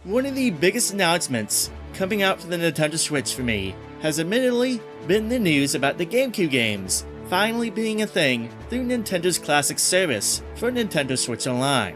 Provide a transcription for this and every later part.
One of the biggest announcements coming out for the Nintendo Switch for me has admittedly been the news about the Gamecube games finally being a thing through Nintendo's Classics service for Nintendo Switch Online.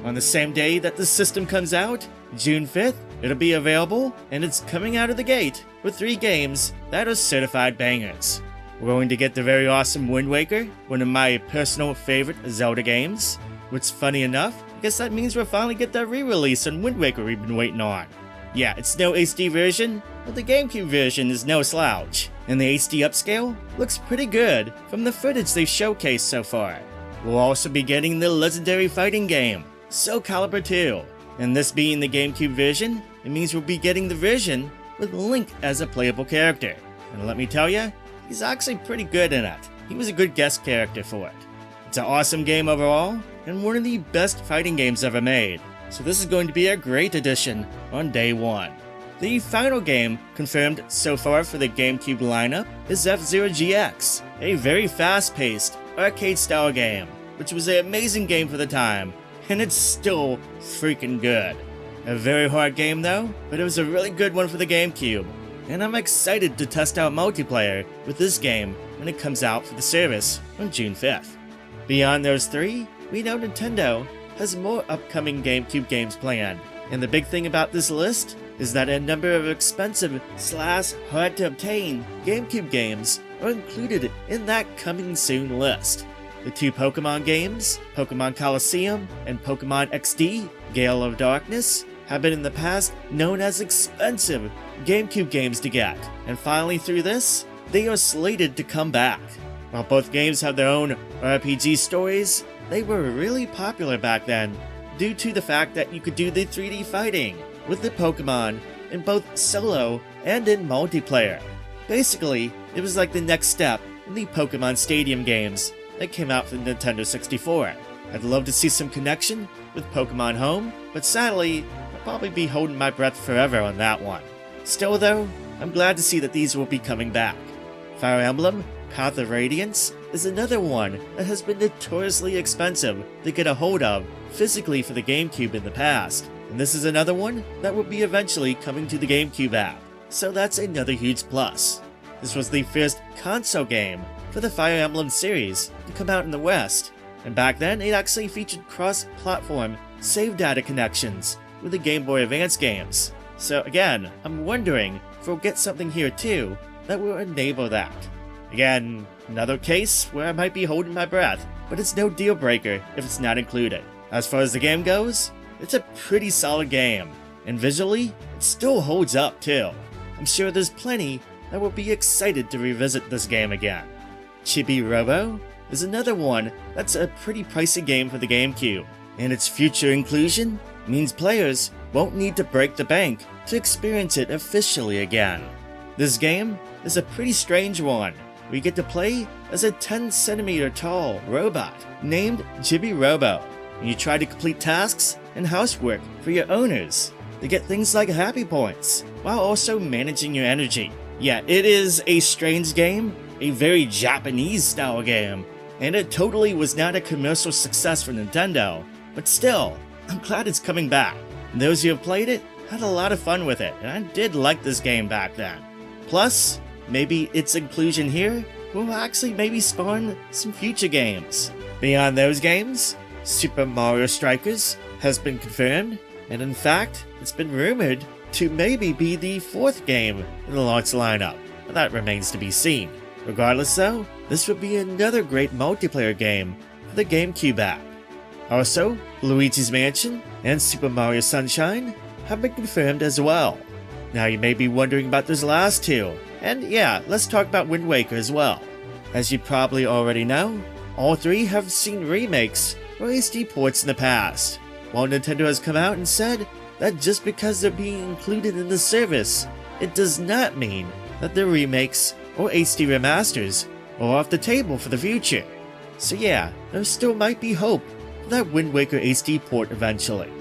On the same day that the system comes out, June 5th, it'll be available, and it's coming out of the gate with 3 games that are certified bangers. We're going to get the very awesome Wind Waker, one of my personal favorite Zelda games, which, funny enough, I guess that means we'll finally get that re-release on Wind Waker we've been waiting on. Yeah, it's no HD version, but the GameCube version is no slouch, and the HD upscale looks pretty good from the footage they've showcased so far. We'll also be getting the legendary fighting game, Soul Calibur 2, and this being the GameCube version, it means we'll be getting the version with Link as a playable character. And let me tell ya, he's actually pretty good in it. He was a good guest character for it. It's an awesome game overall, and one of the best fighting games ever made, so this is going to be a great addition on day one. The final game confirmed so far for the GameCube lineup is F-Zero GX, a very fast-paced, arcade-style game, which was an amazing game for the time, and it's still freaking good. A very hard game though, but it was a really good one for the GameCube, and I'm excited to test out multiplayer with this game when it comes out for the service on June 5th. Beyond those 3, we know Nintendo has more upcoming GameCube games planned, and the big thing about this list is that a number of expensive / hard to obtain GameCube games are included in that coming soon list. The 2 Pokemon games, Pokemon Colosseum and Pokemon XD, Gale of Darkness, have been in the past known as expensive GameCube games to get, and finally through this, they are slated to come back. While both games have their own RPG stories, they were really popular back then due to the fact that you could do the 3D fighting with the Pokemon in both solo and in multiplayer. Basically, it was like the next step in the Pokemon Stadium games that came out for the Nintendo 64. I'd love to see some connection with Pokemon Home, but sadly, I'll probably be holding my breath forever on that one. Still though, I'm glad to see that these will be coming back. Fire Emblem Path of Radiance is another one that has been notoriously expensive to get a hold of physically for the GameCube in the past, and this is another one that will be eventually coming to the GameCube app, so that's another huge plus. This was the first console game for the Fire Emblem series to come out in the West, and back then it actually featured cross-platform save data connections with the Game Boy Advance games. So again, I'm wondering if we'll get something here too that will enable that. Again, another case where I might be holding my breath, but it's no deal breaker if it's not included. As far as the game goes, it's a pretty solid game, and visually, it still holds up too. I'm sure there's plenty that will be excited to revisit this game again. Chibi Robo is another one that's a pretty pricey game for the GameCube, and its future inclusion means players won't need to break the bank to experience it officially again. This game is a pretty strange one. We get to play as a 10cm tall robot named Chibi Robo, and you try to complete tasks and housework for your owners to get things like happy points, while also managing your energy. Yeah, it is a strange game, a very Japanese style game, and it totally was not a commercial success for Nintendo, but still, I'm glad it's coming back. Those who have played it had a lot of fun with it, and I did like this game back then. Plus, maybe its inclusion here will actually maybe spawn some future games. Beyond those games, Super Mario Strikers has been confirmed, and in fact, it's been rumored to maybe be the 4th game in the launch lineup, but that remains to be seen. Regardless though, this would be another great multiplayer game for the GameCube app. Also, Luigi's Mansion and Super Mario Sunshine have been confirmed as well. Now you may be wondering about those last 2, and yeah, let's talk about Wind Waker as well. As you probably already know, all 3 have seen remakes or HD ports in the past, while Nintendo has come out and said that just because they're being included in the service, it does not mean that the remakes or HD remasters are off the table for the future. So yeah, there still might be hope for that Wind Waker HD port eventually.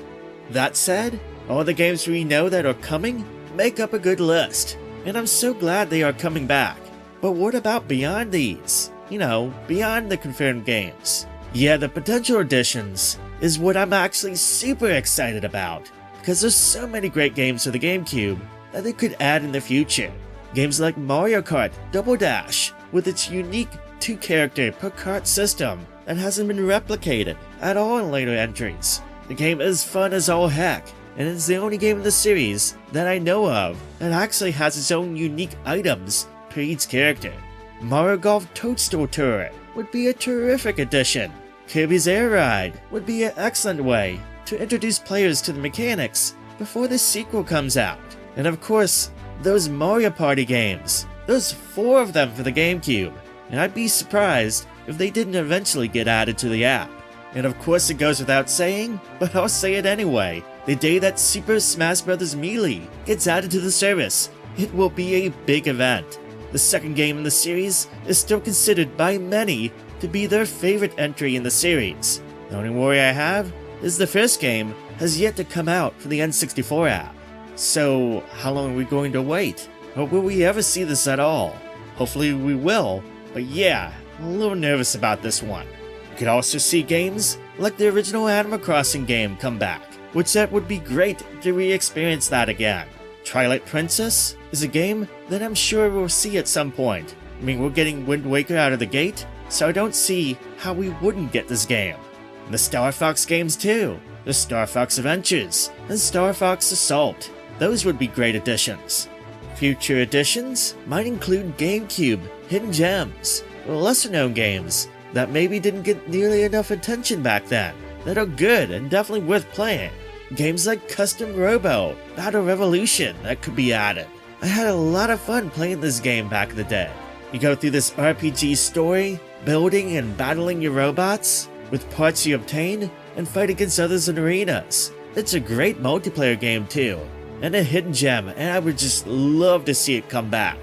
That said, all the games we know that are coming make up a good list, and I'm so glad they are coming back. But what about beyond these? You know, beyond the confirmed games. Yeah, the potential additions is what I'm actually super excited about, because there's so many great games for the GameCube that they could add in the future. Games like Mario Kart Double Dash, with its unique 2-character per kart system that hasn't been replicated at all in later entries. The game is fun as all heck, and it's the only game in the series that I know of that actually has its own unique items per each character. Mario Golf Toadstool Tour would be a terrific addition. Kirby's Air Ride would be an excellent way to introduce players to the mechanics before the sequel comes out. And of course, those Mario Party games. There's 4 of them for the GameCube, and I'd be surprised if they didn't eventually get added to the app. And of course it goes without saying, but I'll say it anyway, the day that Super Smash Bros. Melee gets added to the service, it will be a big event. The second game in the series is still considered by many to be their favorite entry in the series. The only worry I have is the first game has yet to come out for the N64 app. So how long are we going to wait? Or will we ever see this at all? Hopefully we will, but yeah, I'm a little nervous about this one. You could also see games like the original Animal Crossing game come back, which that would be great to re-experience that again. Twilight Princess is a game that I'm sure we'll see at some point. I mean, we're getting Wind Waker out of the gate, so I don't see how we wouldn't get this game. And the Star Fox games too. The Star Fox Adventures and Star Fox Assault. Those would be great additions. Future additions might include GameCube Hidden Gems, or lesser-known games that maybe didn't get nearly enough attention back then, that are good and definitely worth playing. Games like Custom Robo, Battle Revolution that could be added. I had a lot of fun playing this game back in the day. You go through this RPG story, building and battling your robots, with parts you obtain, and fight against others in arenas. It's a great multiplayer game too, and a hidden gem, and I would just love to see it come back.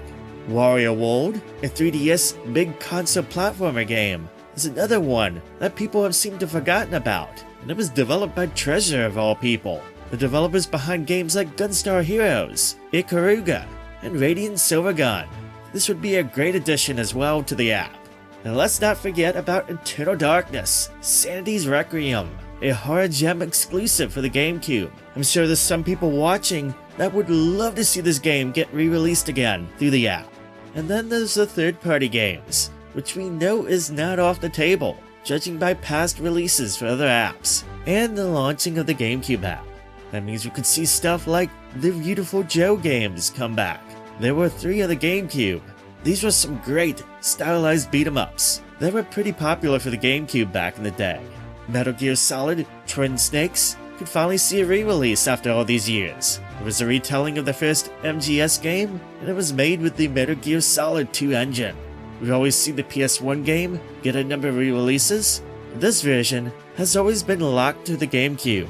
Wario World, a 3DS big console platformer game, is another one that people have seemed to have forgotten about, and it was developed by Treasure of all people, the developers behind games like Gunstar Heroes, Ikaruga, and Radiant Silvergun. This would be a great addition as well to the app. And let's not forget about Eternal Darkness, Sanity's Requiem, a horror gem exclusive for the GameCube. I'm sure there's some people watching that would love to see this game get re-released again through the app. And then there's the third-party games, which we know is not off the table, judging by past releases for other apps, and the launching of the GameCube app. That means we could see stuff like the Beautiful Joe games come back. There were 3 of the GameCube. These were some great, stylized beat-em-ups that were pretty popular for the GameCube back in the day. Metal Gear Solid Twin Snakes could finally see a re-release after all these years. It was a retelling of the first MGS game, and it was made with the Metal Gear Solid 2 engine. We've always seen the PS1 game get a number of re-releases, but this version has always been locked to the GameCube.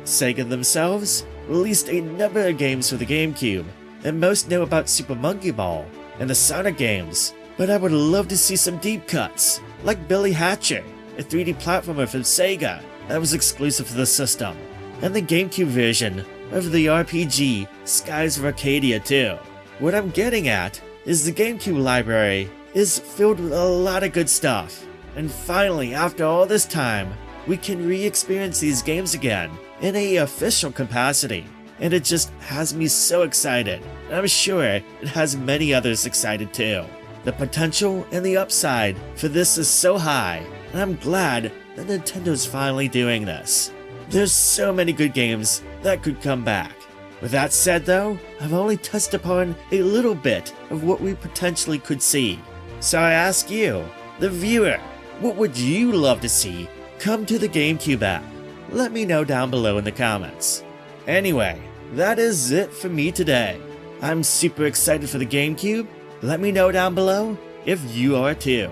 Sega themselves released a number of games for the GameCube, and most know about Super Monkey Ball and the Sonic games, but I would love to see some deep cuts, like Billy Hatcher, a 3D platformer from Sega that was exclusive to the system, and the GameCube version of the RPG Skies of Arcadia too. What I'm getting at is the GameCube library is filled with a lot of good stuff, and finally, after all this time, we can re-experience these games again in a official capacity, and it just has me so excited, and I'm sure it has many others excited too. The potential and the upside for this is so high, and I'm glad that Nintendo's finally doing this. There's so many good games that could come back. With that said though, I've only touched upon a little bit of what we potentially could see. So I ask you, the viewer, what would you love to see come to the GameCube app? Let me know down below in the comments. Anyway, that is it for me today. I'm super excited for the GameCube. Let me know down below if you are too.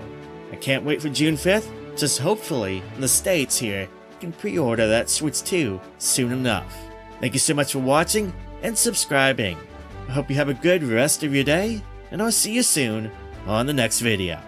I can't wait for June 5th, just hopefully in the States here, you can pre-order that Switch 2 soon enough. Thank you so much for watching and subscribing. I hope you have a good rest of your day, and I'll see you soon on the next video.